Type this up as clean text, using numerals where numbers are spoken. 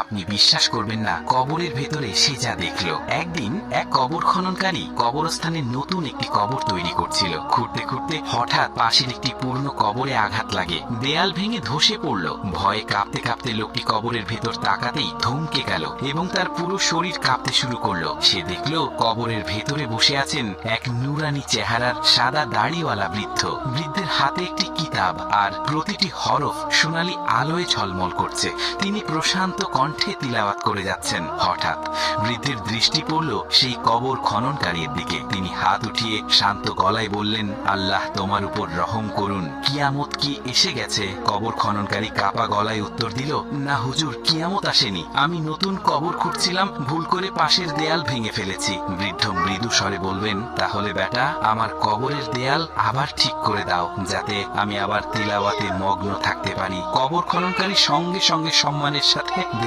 আপনি বিশ্বাস করবেন না কবরের ভেতরে সে যা দেখলো। একদিন এক কবর খননকারী কবরস্থানে নতুন একটি কবর তৈরি করছিল। খুঁড়তে খুঁড়তে হঠাৎ পাশের একটি পুরনো কবরে আঘাত লাগে, দেয়াল ভেঙে ধসে পড়ল। ভয়ে কাঁপতে কাঁপতে লোকটি কবরের ভেতর তাকাতেই থমকে গেল এবং তার পুরো শরীর কাঁপতে শুরু করলো। সে দেখলো কবরের ভেতরে বসে আছেন এক নুরানি চেহারার সাদা দাড়িওয়ালা বৃদ্ধ। বৃদ্ধের হাতে একটি কিতাব, আর প্রতিটি হরফ সোনালী আলোয় ঝলমল করছে। তিনি প্রশান্ত কণ্ঠে তিলাওয়াত করে যাচ্ছেন। হঠাৎ বৃদ্ধের দৃষ্টি পড়ল সেই কবর খননকারীর দিকে। তিনি হাত উঠিয়ে শান্ত গলায় বললেন, আল্লাহ তোমার উপর রহম করুন, কিয়ামত কি এসে গেছে? কবর খননকারী কাপা গলায় উত্তর দিল, না হুজুর, কিয়ামত আসেনি। আমি নতুন কবর খুঁড়ছিলাম, ভুল করে পাশের দেয়াল ভেঙে ফেলেছি। বৃদ্ধ মৃদু স্বরে বলবেন, তাহলে বেটা, আমার কবরের দেয়াল আবার ঠিক করে দাও, যাতে আমি আবার তিলাওয়াতে মগ্ন থাকতে পারি। কবর খননকারী সঙ্গে সঙ্গে সম্মানের সাথে দেয়াল